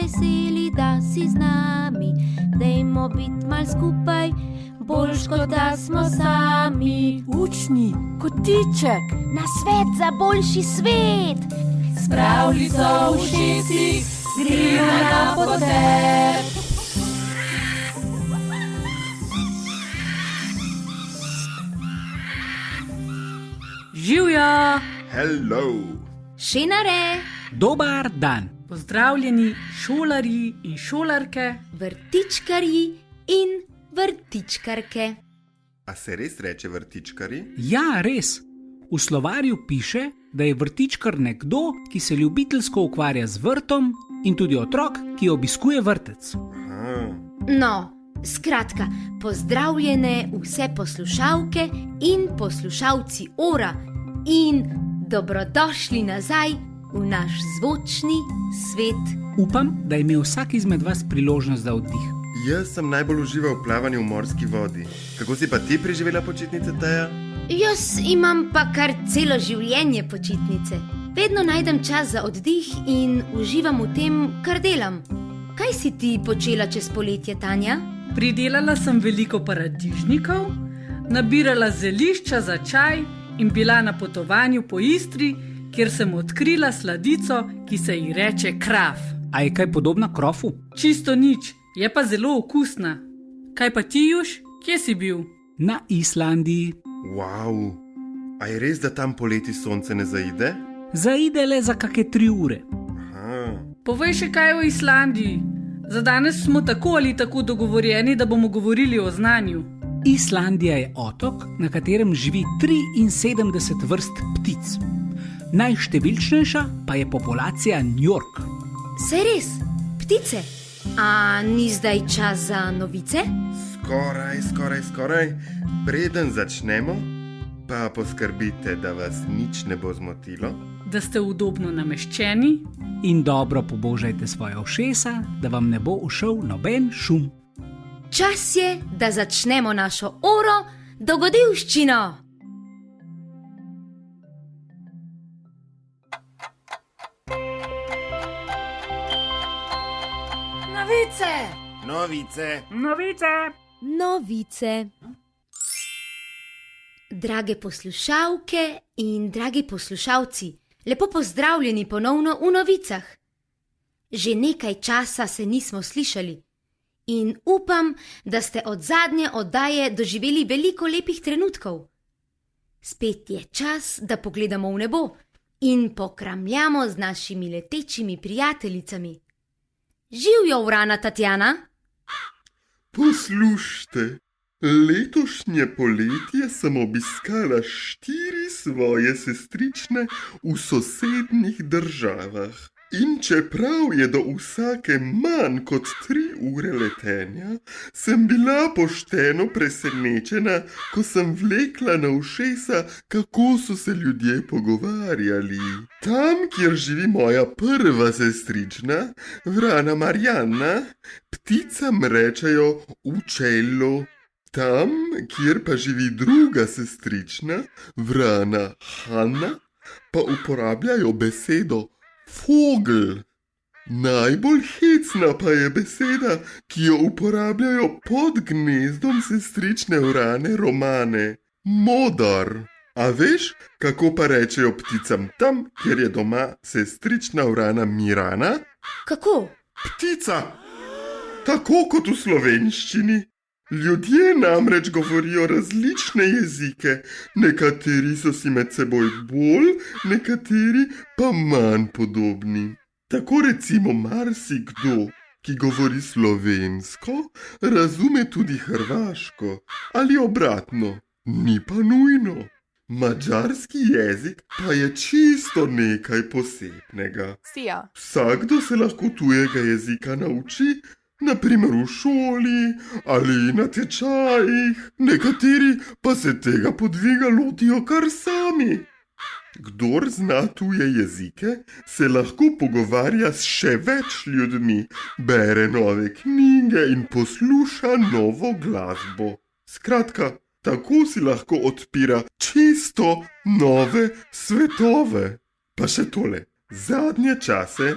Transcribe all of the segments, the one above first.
veseli, da si z nami. Dajmo biti mal skupaj, boljš kot da smo sami. Učni kotiček, Na svet za boljši svet. s pravljico v ušesih, gremo na potep. Živjo! Hello! Šenare, Dobar dan. Pozdravljeni šolarji in šolarke. vrtičkarji in vrtičkarke. A se res reče vrtičkari? Ja, res. V slovarju piše, da je vrtičkar nekdo, ki se ljubiteljsko ukvarja z vrtom in tudi otrok, ki obiskuje vrtec. Aha. No, skratka, pozdravljene vse poslušalke in poslušalci Ora in dobrodošli nazaj v naš zvočni svet. Upam, da je imel vsak izmed vas priložnost za oddih. Jaz sem najbolj užival v plavanju v morski vodi. Kako si pa ti preživela počitnice, Teja? Jaz imam pa kar celo življenje počitnice. Vedno najdem čas za oddih in uživam v tem, kar delam. Kaj si ti počela čez poletje, Tanja? Pridelala sem veliko paradižnikov, nabirala zelišča za čaj in bila na potovanju po Istri, kjer sem odkrila sladico, ki se ji reče kraf. A je kaj podobna krofu? Čisto nič, je pa zelo okusna. Kaj pa ti, Juš? Kje si bil? Na Islandiji. Wow! A je res, da tam poleti sonce ne zaide? Zaide le za kake 3 ure. Aha. Povej še kaj o Islandiji. Za danes smo tako ali tako dogovorjeni, da bomo govorili o znanju. Islandija je otok, na katerem živi 73 vrst ptic. Najštevilčnejša pa je populacija Njork. Se res, ptice. A ni zdaj čas za novice? Skoraj. Preden začnemo, pa poskrbite, da vas nič ne bo zmotilo. Da ste udobno nameščeni. In dobro pobožajte svoje ušesa, da vam ne bo ušel noben šum. Čas je, da začnemo našo Oro dogodivščino. Novice. Drage poslušalke in dragi poslušalci, lepo pozdravljeni ponovno v novicah. Že nekaj časa se nismo slišali in upam, da ste od zadnje oddaje doživeli veliko lepih trenutkov. Spet je čas, da pogledamo v nebo in pokramljamo z našimi letečimi prijateljicami. Živjo, Urana Tatjana! Poslušajte, letošnje poletje sem obiskala 4 svoje sestrične v sosednjih državah. In čeprav je do vsake manj kot 3 ure letenja, sem bila pošteno presenečena, ko sem vlekla na ušesa, kako so se ljudje pogovarjali. Tam, kjer živi moja prva sestrična, vrana Marjana, pticam rečejo učello. Tam, kjer pa živi druga sestrična, vrana Hanna, pa uporabljajo besedo fogel. Najbolj hecna pa je beseda, ki jo uporabljajo pod gnezdom sestrične vrane Romane. Modar. A veš, kako pa rečejo pticam tam, kjer je doma sestrična vrana Mirana? Kako? Ptica! Tako kot v slovenščini. Ljudje namreč govorijo različne jezike, nekateri so si med seboj bolj, nekateri pa manj podobni. Tako recimo marsikdo, ki govori slovensko, razume tudi hrvaško ali obratno, ni pa nujno. Madžarski jezik pa je čisto nekaj posebnega. Vsakdo se lahko tujega jezika nauči, na primer v šoli ali na tečajih, nekateri pa se tega podviga lotijo kar sami. Kdor zna tuje jezike, se lahko pogovarja s še več ljudmi, bere nove knjige in posluša novo glasbo. Skratka, tako si lahko odpira čisto nove svetove. Pa še tole, zadnje čase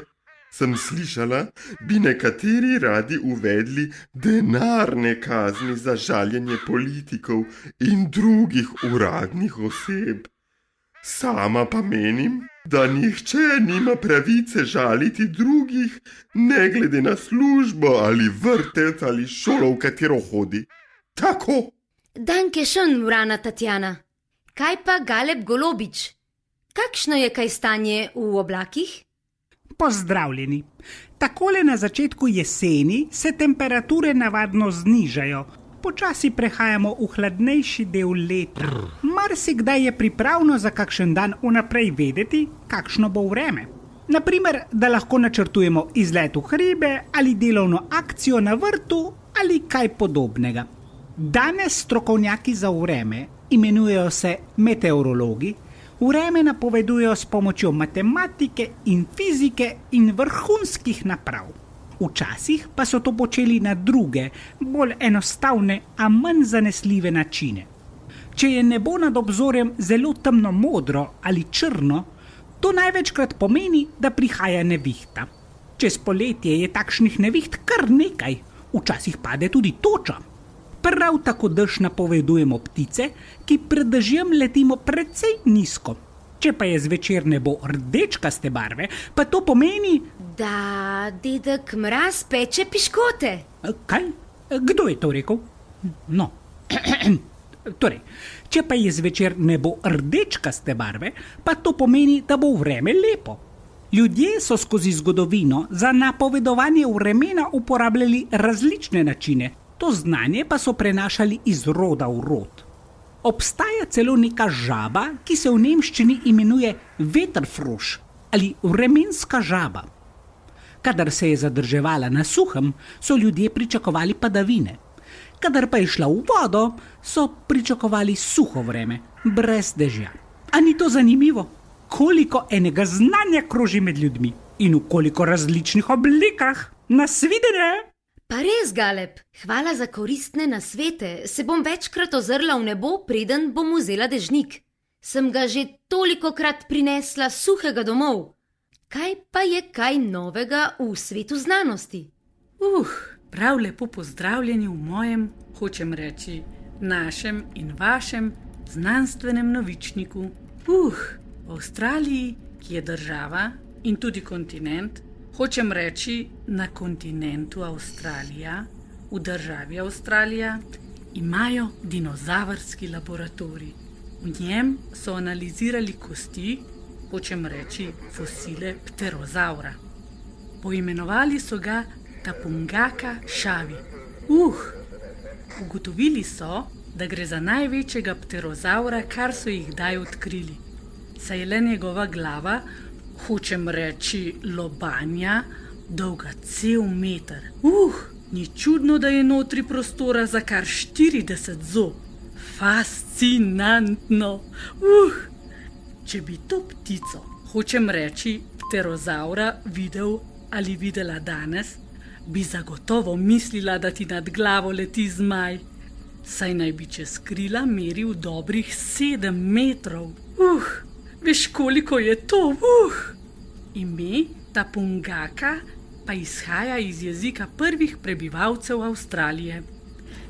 Sem slišala, bi nekateri radi uvedli denarne kazni za žaljenje politikov in drugih uradnih oseb. Sama pa menim, da nihče nima pravice žaliti drugih, ne glede na službo ali vrtec ali šolo, v katero hodi. Tako. Danke schön, Vrana Tatjana. Kaj pa Galeb Golobič? Kakšno je kaj stanje v oblakih? Pozdravljeni. Takole na začetku jeseni se temperature navadno znižajo. Počasi prehajamo v hladnejši del leta. Marsikdaj je pripravno za kakšen dan vnaprej vedeti, kakšno bo vreme. Naprimer, da lahko načrtujemo izlet v hribe ali delovno akcijo na vrtu ali kaj podobnega. Danes strokovnjaki za vreme, imenujejo se meteorologi, vreme napovedujejo s pomočjo matematike in fizike in vrhunskih naprav. Včasih pa so to počeli na druge, bolj enostavne, a manj zanesljive načine. Če je nebo nad obzorjem zelo temno modro ali črno, to največkrat pomeni, da prihaja nevihta. Čez poletje je takšnih neviht kar nekaj, včasih pade tudi toča. Prav tako dež napovedujemo ptice, ki pred dežjem letimo precej nizko. Če pa je zvečer nebo rdečkaste barve, pa to pomeni... Da dedek Mraz peče piškote. Kaj? Kdo je to rekel? No, torej, če pa je zvečer nebo rdečkaste barve, pa to pomeni, da bo vreme lepo. Ljudje so skozi zgodovino za napovedovanje vremena uporabljali različne načine, to znanje pa so prenašali iz roda v rod. Obstaja celo neka žaba, ki se v nemščini imenuje Wetterfrosch ali vremenska žaba. Kadar se je zadrževala na suhem, so ljudje pričakovali padavine. Kadar pa je šla v vodo, so pričakovali suho vreme, brez dežja. A ni to zanimivo? Koliko enega znanja kroži med ljudmi in v koliko različnih oblikah. Nasvidenje! Pa res, Galeb, hvala za koristne nasvete. Se bom večkrat ozrla v nebo, preden bom vzela dežnik. Sem ga že tolikokrat prinesla suhega domov. Kaj pa je kaj novega v svetu znanosti? Prav lepo pozdravljeni v mojem, hočem reči, našem in vašem znanstvenem novičniku. V Avstraliji, ki je država in tudi kontinent, hočem reči, na kontinentu Avstralija, v državi Avstralija, imajo dinozavrski laboratorij. V njem so analizirali kosti, hočem reči fosile pterozaura. Poimenovali so ga Tapungaka Šavi. Ugotovili so, da gre za največjega pterozaura, kar so jih kdaj odkrili. Saj je le njegova glava, hočem reči lobanja, dolga cel meter. Ni čudno, da je notri prostora za kar 40 zob. Fascinantno! Če bi to ptico, hočem reči pterozaura, videl ali videla danes, bi zagotovo mislila, da ti nad glavo leti zmaj. Saj naj bi čez krila meril dobrih 7 metrov. Veš, koliko je to? Ime Tapungaka pa izhaja iz jezika prvih prebivalcev Avstralije.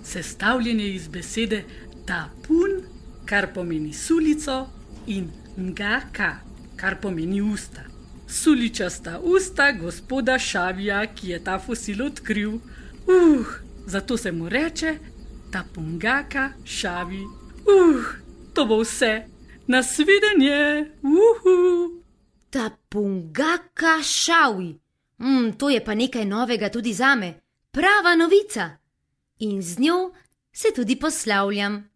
Sestavljen je iz besede tapun, kar pomeni sulico, in ngaka, kar pomeni usta. Suličasta usta gospoda Šavija, ki je ta fosil odkril. Zato se mu reče Tapungaka Šavi. To bo vse. Nasvidenje! Tapungaka Šavi. To je pa nekaj novega tudi zame. Prava novica. In z njo se tudi poslavljam.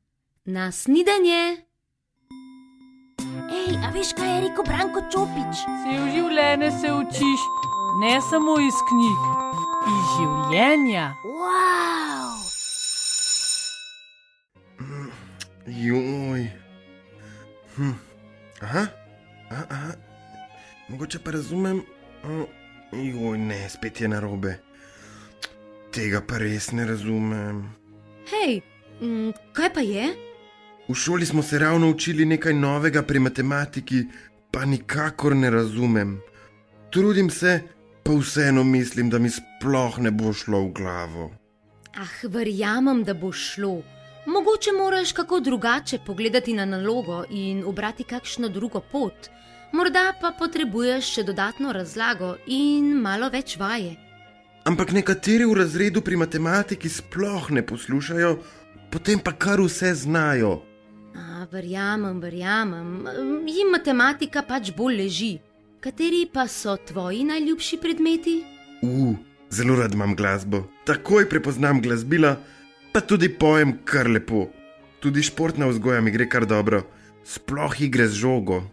Nasvidenje! Ej, a veš, kaj je rekel Branko Čopič? Cel življenje se učiš, ne samo iz knjig, iz življenja. Wow! Joj. Aha. Mogoče pa razumem. Joj, ne, spet je narobe. Tega pa res ne razumem. Hej, kaj pa je? V šoli smo se ravno učili nekaj novega pri matematiki, pa nikakor ne razumem. Trudim se, pa vseeno mislim, da mi sploh ne bo šlo v glavo. Verjamem, da bo šlo. Mogoče moraš kako drugače pogledati na nalogo in ubrati kakšno drugo pot. Morda pa potrebuješ še dodatno razlago in malo več vaje. Ampak nekateri v razredu pri matematiki sploh ne poslušajo, potem pa kar vse znajo. Verjamem. Jim matematika pač bolj leži. Kateri pa so tvoji najljubši predmeti? Zelo rad imam glasbo. Takoj prepoznam glasbila, pa tudi pojem kar lepo. Tudi športna vzgoja mi gre kar dobro. Sploh igre z žogo.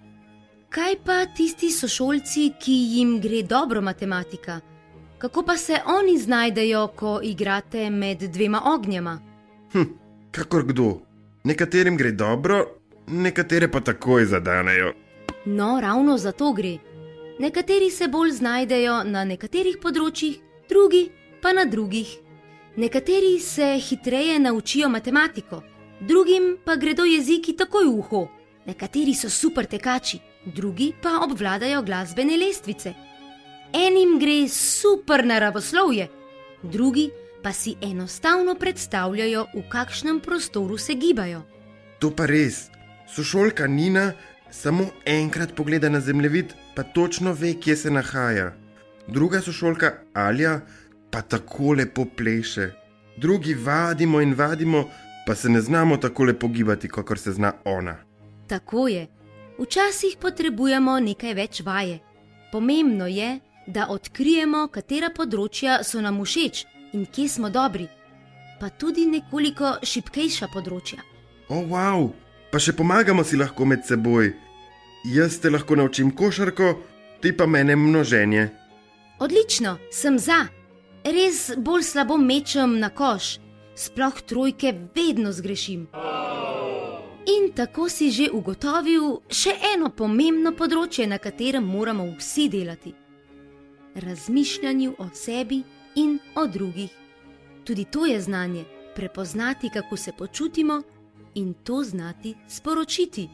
Kaj pa tisti sošolci, ki jim gre dobro matematika? Kako pa se oni znajdejo, ko igrate med dvema ognjema? Kakor kdo. Nekaterim gre dobro, nekatere pa takoj zadanejo. No, ravno za to gre. Nekateri se bolj znajdejo na nekaterih področjih, drugi pa na drugih. Nekateri se hitreje naučijo matematiko, drugim pa gredo jeziki takoj v uho. Nekateri so super tekači, drugi pa obvladajo glasbene lestvice. Enim gre super naravoslovje, drugi pa si enostavno predstavljajo, v kakšnem prostoru se gibajo. To pa res. Sošolka Nina samo enkrat pogleda na zemljevid, pa točno ve, kje se nahaja. Druga sošolka Alja pa tako lepo pleše. Drugi vadimo in vadimo, pa se ne znamo tako lepo gibati, kakor se zna ona. Tako je. Včasih potrebujemo nekaj več vaje. Pomembno je, da odkrijemo, katera področja so nam všeč in kje smo dobri, pa tudi nekoliko šibkejša področja. Wow, pa še pomagamo si lahko med seboj. Jaz te lahko naučim košarko, ti pa mene množenje. Odlično, sem za. Res bolj slabo mečem na koš, sploh trojke vedno zgrešim. In tako si že ugotovil še eno pomembno področje, na katerem moramo vsi delati. Razmišljanju o sebi in o drugih. Tudi to je znanje, prepoznati, kako se počutimo in to znati sporočiti,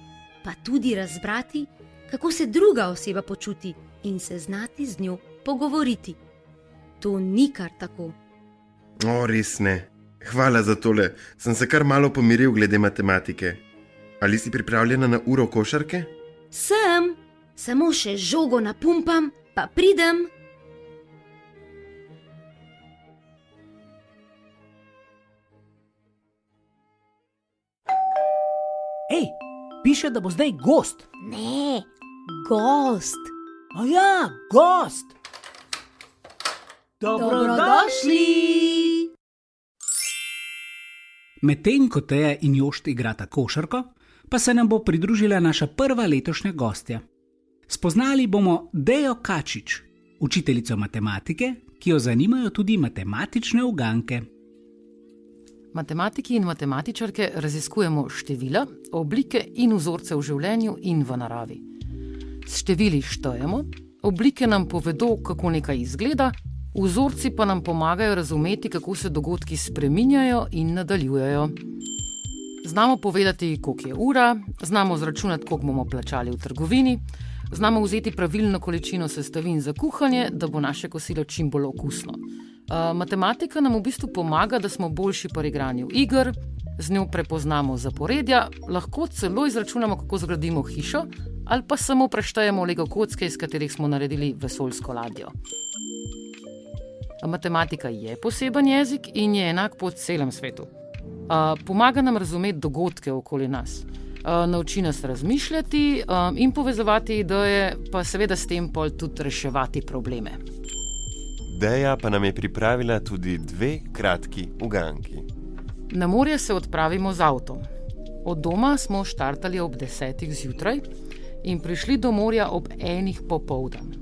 pa tudi razbrati, kako se druga oseba počuti in se znati z njo pogovoriti. To ni kar tako. Res ne. Hvala za tole. Sem se kar malo pomiril glede matematike. Ali si pripravljena na uro košarke? Sem. Samo še žogo napumpam, pa pridem. Ej, piše, da bo zdaj gost. Ne, Gost. Ja, gost. Dobrodošli. Medtem ko Teja in Jošt igrata košarko, pa se nam bo pridružila naša prva letošnja gostja. Spoznali bomo Dejo Kačič, učiteljico matematike, ki jo zanimajo tudi matematične uganke. Matematiki in matematičarke raziskujemo števila, oblike in vzorce v življenju in v naravi. S števili štejemo, oblike nam povedo, kako nekaj izgleda, vzorci pa nam pomagajo razumeti, kako se dogodki spreminjajo in nadaljujejo. Znamo povedati, koliko je ura, znamo zračunati, koliko bomo plačali v trgovini, znamo vzeti pravilno količino sestavin za kuhanje, da bo naše kosilo čim bolj okusno. Matematika nam v bistvu pomaga, da smo boljši pri igranju iger, z njo prepoznamo zaporedja, lahko celo izračunamo, kako zgradimo hišo, ali pa samo preštejemo Lego kocke, iz katerih smo naredili vesoljsko ladjo. Matematika je poseben jezik in je enak po celem svetu. Pomaga nam razumeti dogodke okoli nas, nauči nas razmišljati in povezovati ideje, pa seveda s tem pol tudi reševati probleme. Deja pa nam je pripravila tudi 2 kratki uganki. Na morje se odpravimo z avtom. Od doma smo štartali ob 10 zjutraj in prišli do morja ob 1 popoldan.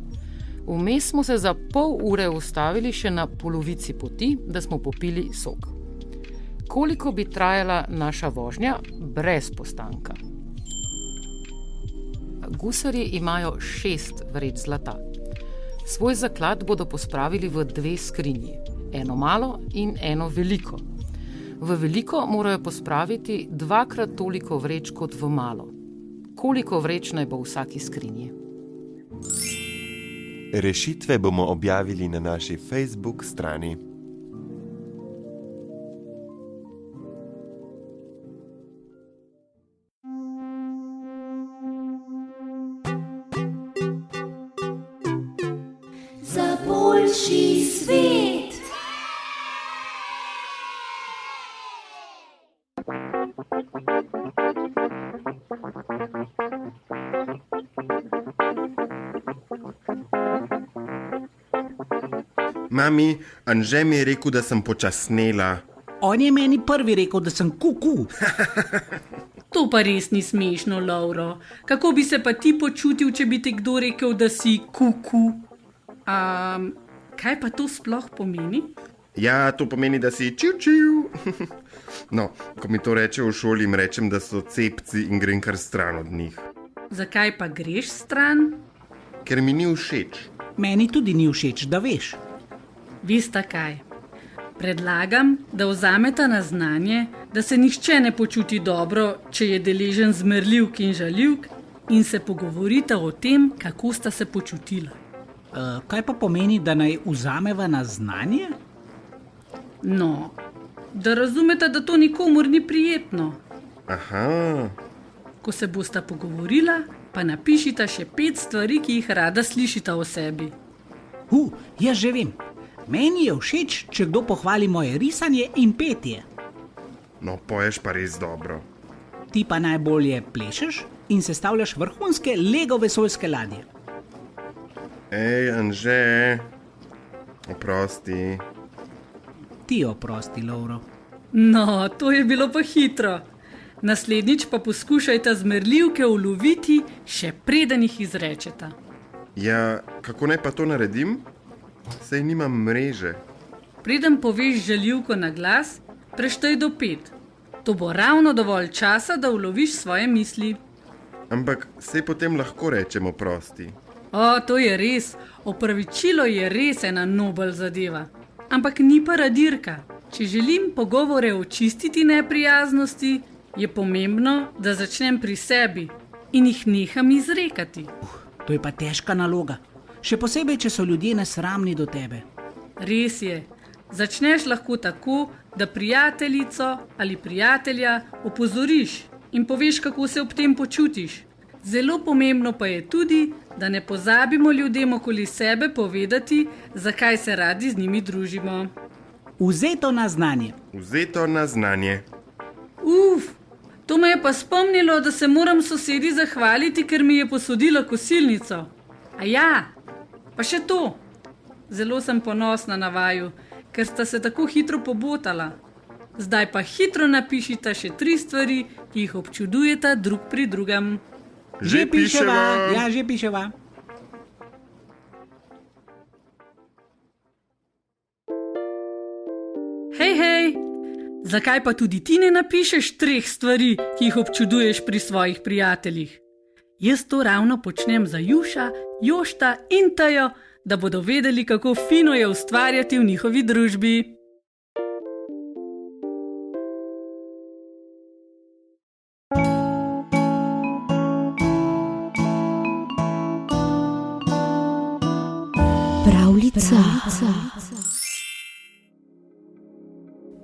Vmes smo se za pol ure ustavili še na polovici poti, da smo popili sok. Koliko bi trajala naša vožnja brez postanka? Gusarji imajo 6 vreč zlata. Svoj zaklad bodo pospravili v 2 skrinji, eno malo in eno veliko. V veliko morajo pospraviti 2-krat toliko vreč kot v malo. Koliko vreč naj bo v vsaki skrinji? Rešitve bomo objavili na naši Facebook strani. Za boljši svet. Mami, Anže mi je rekel, da sem počasnela. On je meni prvi rekel, da sem kuku. To pa res ni smešno, Lauro. Kako bi se pa ti počutil, če bi ti kdo rekel, da si kuku? Kaj pa to sploh pomeni? Ja, to pomeni, da si čiu. No, ko mi to reče v šoli, jim rečem, da so cepci in grem kar stran od njih. Zakaj pa greš stran? Ker mi ni všeč. Meni tudi ni všeč, da veš. Veste kaj? Predlagam, da vzameta na znanje, da se nihče ne počuti dobro, če je deležen zmerljivk in žaljivk, in se pogovorita o tem, kako sta se počutila. Kaj pa pomeni, da naj vzameva na znanje? No, da razumeta, da to nikomur ni prijetno. Aha, Ko se bosta pogovorila, pa napišita še 5 stvari, ki jih rada slišita o sebi. Jaz že vem. Meni je všeč, če kdo pohvali moje risanje in petje. no poješ pa res dobro. Ti pa najbolje plešeš in sestavljaš vrhunske Lego vesoljske ladje. Ej, Anže, oprosti. Ti oprosti, Lauro. No, to je bilo pa hitro. Naslednjič pa poskušajte zmerljivke uloviti, še preden jih izrečeta. Ja, kako naj pa to naredim? Saj nimam mreže. Preden poveš žaljivko na glas, preštej do 5. To bo ravno dovolj časa, da uloviš svoje misli. Ampak saj potem lahko rečem oprosti. O, to je res. Opravičilo je res ena nobel zadeva. Ampak ni pa radirka. Če želim pogovore očistiti neprijaznosti, je pomembno, da začnem pri sebi in jih neham izrekati. To je pa težka naloga. Še posebej, če so ljudje nesramni do tebe. Res je. Začneš lahko tako, da prijateljico ali prijatelja opozoriš in poveš, kako se ob tem počutiš. Zelo pomembno pa je tudi, da ne pozabimo ljudem okoli sebe povedati, zakaj se radi z njimi družimo. Vzeto na znanje. Vzeto na znanje. To me je pa spomnilo, da se moram sosedi zahvaliti, ker mi je posodila kosilnico. A ja, pa še to. Zelo sem ponosna na vaju, ker sta se tako hitro pobotala. Zdaj pa hitro napišita še 3 stvari, ki jih občudujeta drug pri drugem. Že piševa. Ja, že piševa. Hej, zakaj pa tudi ti ne napišeš 3 stvari, ki jih občuduješ pri svojih prijateljih? Jaz to ravno počnem za Juša, Jošta in Tejo, da bodo vedeli, kako fino je ustvarjati v njihovi družbi. Pravljica.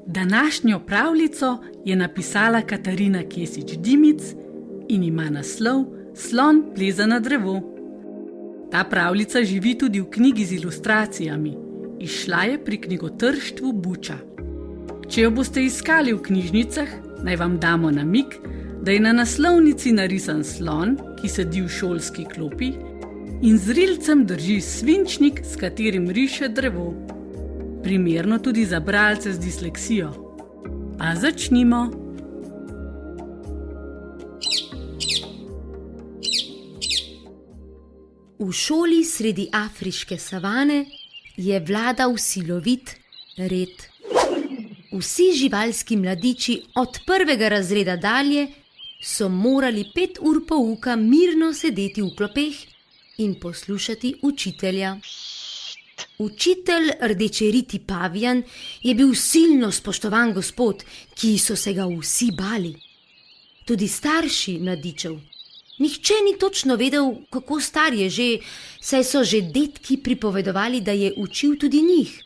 Današnjo pravljico je napisala Katarina Kesič-Dimic in ima naslov Slon pleza na drevo. Ta pravljica živi tudi v knjigi z ilustracijami. Izšla je pri knjigotrštvu Buča. Če jo boste iskali v knjižnicah, naj vam damo namig, da je na naslovnici narisan slon, ki sedi v šolski klopi in z rilcem drži svinčnik, s katerim riše drevo. Primerno tudi za bralce z disleksijo. Pa začnimo. V šoli sredi afriške savane je vladal silovit red. Vsi živalski mladiči od 1. razreda dalje so morali 5 ur pouka mirno sedeti v klopeh in poslušati učitelja. Učitelj rdečeriti pavijan je bil silno spoštovan gospod, ki so se ga vsi bali. Tudi starši mladičev. Nihče ni točno vedel, kako star je že, saj so že dedki pripovedovali, da je učil tudi njih.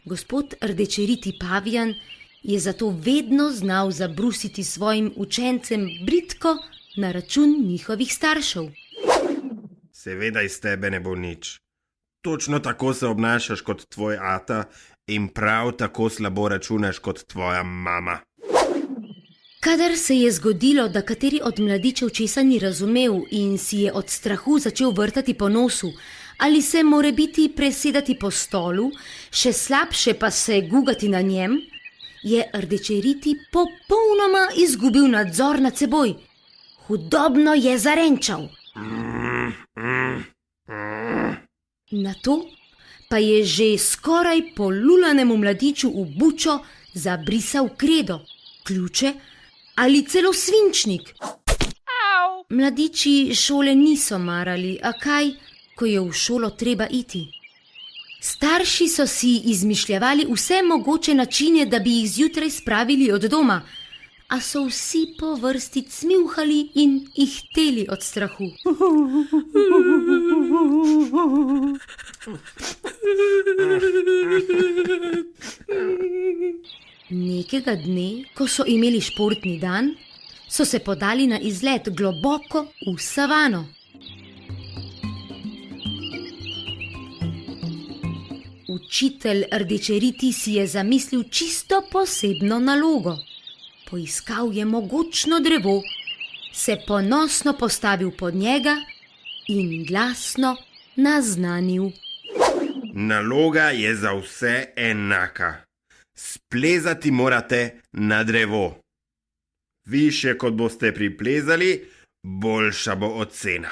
Gospod rdečeriti pavijan je zato vedno znal zabrusiti svojim učencem bridko na račun njihovih staršev. Seveda iz tebe ne bo nič. Točno tako se obnašaš kot tvoj ata in prav tako slabo računaš kot tvoja mama. Kadar se je zgodilo, da kateri od mladičev česa ni razumel in si je od strahu začel vrtati po nosu ali se morebiti presedati po stolu, še slabše pa se gugati na njem, je rdečeriti popolnoma izgubil nadzor nad seboj. Hudobno je zarenčal. Nato pa je že skoraj polulanemu mladiču v bučo zabrisal kredo, ključe ali celo svinčnik. Mladiči šole niso marali, a kaj, ko je v šolo treba iti. Starši so si izmišljevali vse mogoče načine, da bi jih zjutraj spravili od doma, a so vsi po vrsti cmivhali in ihteli od strahu. Nekega dne, ko so imeli športni dan, so se podali na izlet globoko v savano. Učitelj rdečeriti si je zamislil čisto posebno nalogo. Poiskal je mogočno drevo, se ponosno postavil pod njega in glasno naznanil. Naloga je za vse enaka. Splezati morate na drevo. Više kot boste priplezali, boljša bo ocena.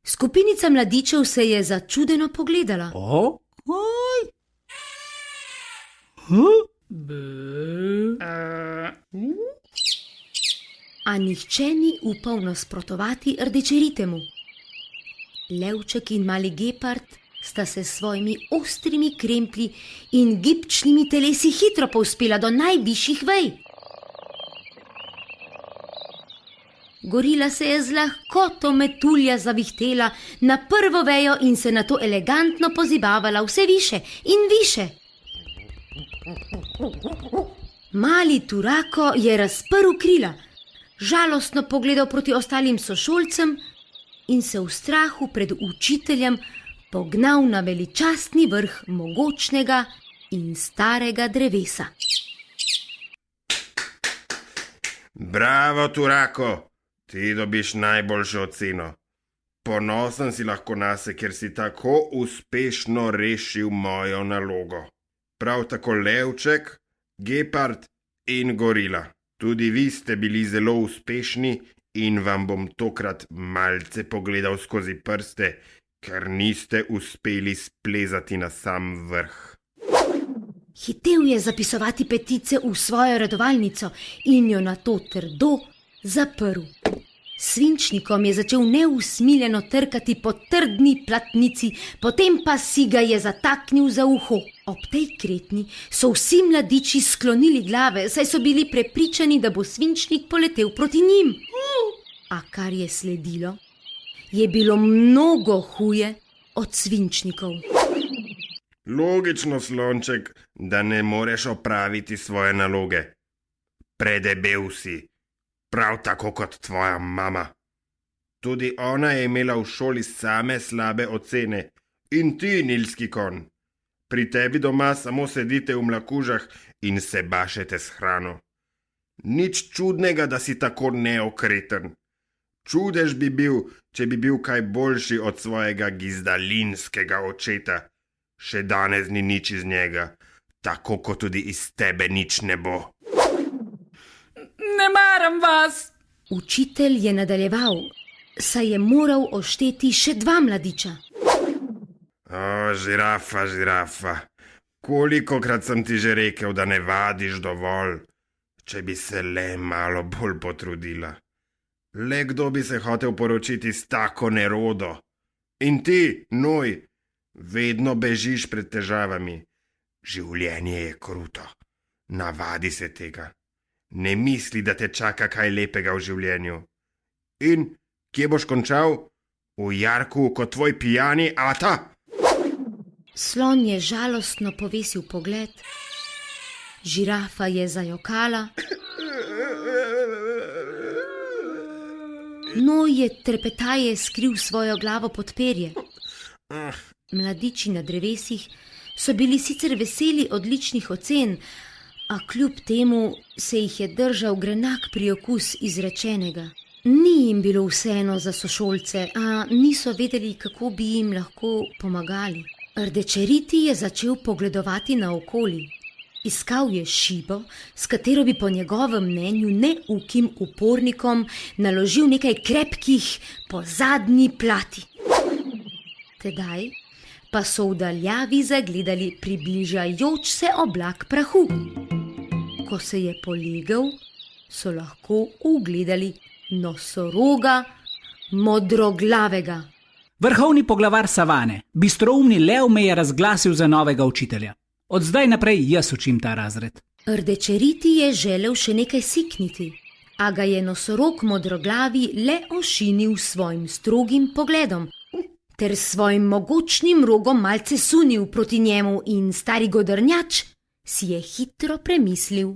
Skupinica mladičev se je začudeno pogledala. A nihče ni upal nasprotovati rdečeritemu. Levček in mali gepard sta se s svojimi ostrimi kremplji in gibčnimi telesi hitro povzpela do najvišjih vej. Gorila se je z lahkoto metulja zavihtela na prvo vejo in se nato elegantno pozibavala vse više in više. Mali Turako je razprl krila, žalostno pogledal proti ostalim sošolcem in se v strahu pred učiteljem pognal na veličastni vrh mogočnega in starega drevesa. Bravo, Turako! Ti dobiš najboljšo oceno. Ponosen si lahko nase, ker si tako uspešno rešil mojo nalogo. Prav tako Levček, Gepard in Gorila. Tudi vi ste bili zelo uspešni in vam bom tokrat malce pogledal skozi prste, ker niste uspeli splezati na sam vrh. Hitel je zapisovati petice v svojo redovalnico in jo nato trdo zaprl. Svinčnikom je začel neusmiljeno trkati po trdni platnici, potem pa si ga je zataknil za uho. Ob tej kretnji so vsi mladiči sklonili glave, saj so bili prepričani, da bo svinčnik poletel proti njim. A kar je sledilo, je bilo mnogo huje od svinčnikov. Logično, Slonček, da ne moreš opraviti svoje naloge. Predebel si. Prav tako kot tvoja mama. Tudi ona je imela v šoli same slabe ocene. In ti, nilski konj. Pri tebi doma samo sedite v mlakužah in se bašete s hrano. Nič čudnega, da si tako neokreten. Čudež bi bil, če bi bil kaj boljši od svojega gizdalinskega očeta. Še danes ni nič iz njega, tako kot tudi iz tebe nič ne bo. Ne maram vas! Učitelj je nadaljeval, saj je moral ošteti še 2 mladiča. O, žirafa, žirafa, kolikokrat sem ti že rekel, da ne vadiš dovolj, če bi se le malo bolj potrudila. Le kdo bi se hotel poročiti s tako nerodo? In ti, noj, vedno bežiš pred težavami. Življenje je kruto, navadi se tega. Ne misli, da te čaka kaj lepega v življenju. In kje boš končal? V jarku kot tvoj pijani ata? Slon je žalostno povesil pogled, žirafa je zajokala, noj je trepetaje skril svojo glavo pod perje. Mladiči na drevesih so bili sicer veseli odličnih ocen, a kljub temu se jih je držal grenak priokus izrečenega. Ni jim bilo vseeno za sošolce, a niso vedeli, kako bi jim lahko pomagali. Rdečeriti je začel pogledovati naokoli. Iskal je šibo, s katero bi po njegovem mnenju neukim upornikom naložil nekaj krepkih po zadnji plati. Tedaj pa so v daljavi zagledali približajoč se oblak prahu. Ko se je polegel, so lahko ugledali nosoroga modroglavega. Vrhovni poglavar savane, bistroumni lev me je razglasil za novega učitelja. Od zdaj naprej jaz učim ta razred. Rdečeriti je želel še nekaj sikniti, a ga je nosorog modroglavi le ošinil s svojim strogim pogledom, ter s svojim mogočnim rogom malce sunil proti njemu in stari godrnjač si je hitro premislil.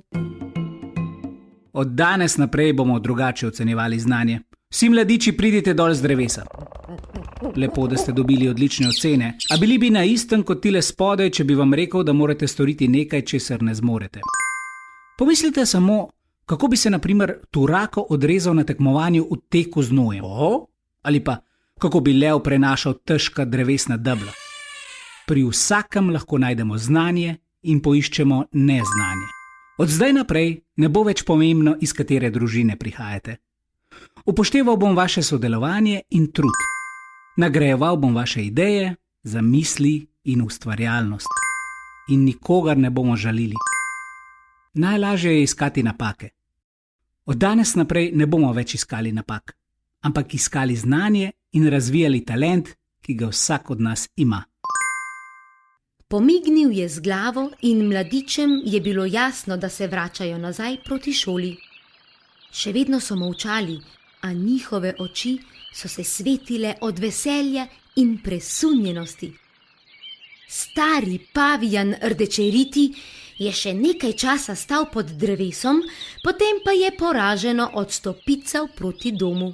Od danes naprej bomo drugače ocenjevali znanje. Vsi mladiči pridite dol z drevesa. Lepo, da ste dobili odlične ocene, a bili bi na istem kot tile spodaj, če bi vam rekel, da morate storiti nekaj, česar ne zmorete. Pomislite samo, kako bi se na primer Turako odrezal na tekmovanju v teku z nojem. Ali pa, kako bi lev prenašal težka drevesna debla. Pri vsakem lahko najdemo znanje in poiščemo neznanje. Od zdaj naprej ne bo več pomembno, iz katere družine prihajate. Upošteval bom vaše sodelovanje in trud. Nagrajeval bom vaše ideje, zamisli in ustvarjalnost. In nikogar ne bomo žalili. Najlažje je iskati napake. Od danes naprej ne bomo več iskali napak, ampak iskali znanje in razvijali talent, ki ga vsak od nas ima. Pomignil je z glavo in mladičem je bilo jasno, da se vračajo nazaj proti šoli. Še vedno so molčali, a njihove oči so se svetile od veselja in presunjenosti. Stari pavijan Rdečeriti je še nekaj časa stal pod drevesom, potem pa je poraženo odstopical proti domu.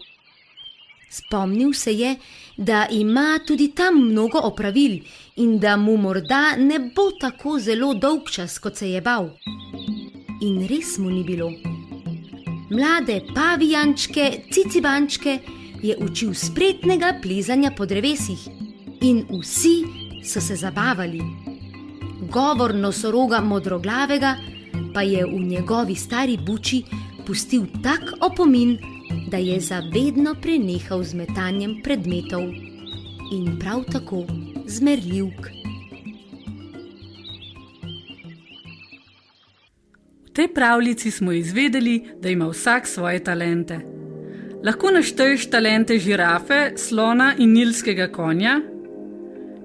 Spomnil se je, da ima tudi tam mnogo opravil in da mu morda ne bo tako zelo dolgčas, kot se je bal. In res mu ni bilo. Mlade pavijančke, cicibančke je učil spretnega plezanja po drevesih in vsi so se zabavali. Govor nosoroga modroglavega pa je v njegovi stari buči pustil tak opomin, da je zavedno prenehal z metanjem predmetov in prav tako z merljivk. V tej pravljici smo izvedeli, da ima vsak svoje talente. Lahko našteješ talente žirafe, slona in nilskega konja?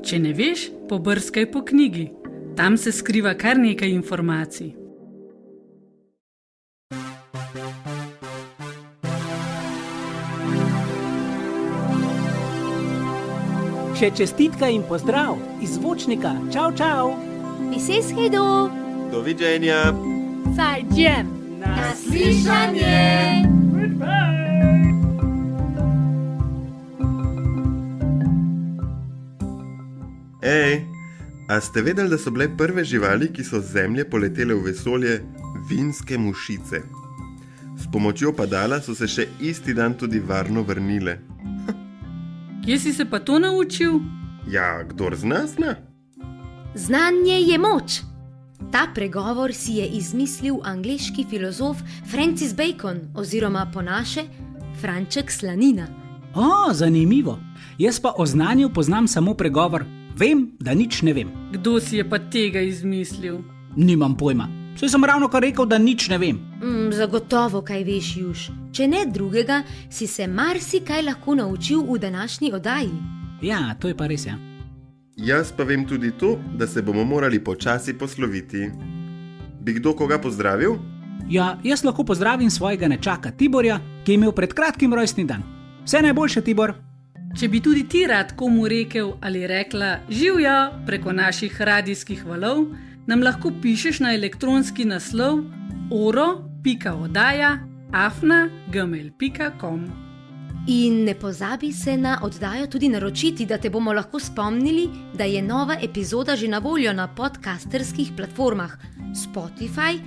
Če ne veš, pobrskaj po knjigi. Tam se skriva kar nekaj informacij. Še čestitka in pozdrav iz zvočnika. Čau, čau. Biseshedo. Doviđenja. Zajđen. Naslišanje. Ej, a ste vedeli, da so bile prve živali, ki so z Zemlje poletele v vesolje, vinske mušice? S pomočjo padala so se še isti dan tudi varno vrnile. Kje si se pa to naučil? Ja, kdor zna, zna. Znanje je moč. Ta pregovor si je izmislil angleški filozof Francis Bacon oziroma po naše Franček Slanina. Zanimivo. Jaz pa o znanju poznam samo pregovor: vem, da nič ne vem. Kdo si je pa tega izmislil? Nimam pojma. Saj sem ravno kar rekel, da nič ne vem. Zagotovo kaj veš, Juž. Če ne drugega, si se marsikaj lahko naučil v današnji oddaji. Ja, to je pa res, ja. Jaz pa vem tudi to, da se bomo morali počasi posloviti. Bi kdo koga pozdravil? Ja, jaz lahko pozdravim svojega nečaka Tiborja, ki je imel pred kratkim rojstni dan. Vse najboljše, Tibor. Če bi tudi ti rad komu rekel ali rekla živjo preko naših radijskih valov, nam lahko pišeš na elektronski naslov oro.oddaja@gmail.com. In ne pozabi se na oddajo tudi naročiti, da te bomo lahko spomnili, da je nova epizoda že na voljo na podcasterskih platformah Spotify,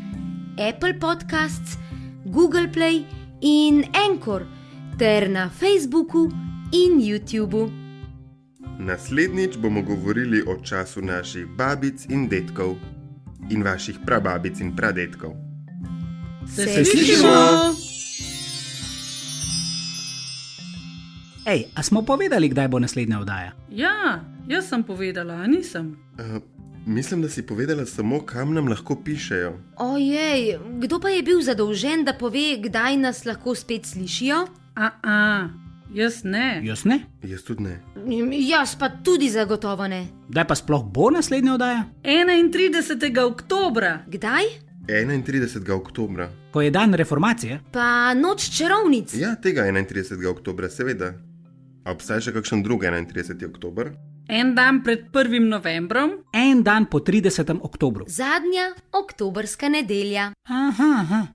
Apple Podcasts, Google Play in Anchor ter na Facebooku in YouTubu. Naslednjič bomo govorili o času naših babic in dedkov in vaših prababic in pradetkov. Se slišimo! Ej, a smo povedali, kdaj bo naslednja oddaja? Ja, jaz sem povedala, a nisem. Mislim, da si povedala samo, kam nam lahko pišejo. Ojej, kdo pa je bil zadolžen, da pove, kdaj nas lahko spet slišijo? Jaz ne. Jaz ne. Jaz tudi ne. Jaz pa tudi zagotovo ne. Kdaj pa sploh bo naslednja oddaja? 31. oktobra. Kdaj? 31. oktobra. Ko je dan reformacije? Pa noč čarovnic. Ja, tega 31. oktobra, seveda. A obstaja še kakšen drug 31. oktober? En dan pred 1. novembrom. En dan po 30. oktobru. Zadnja oktobrska nedelja. Aha.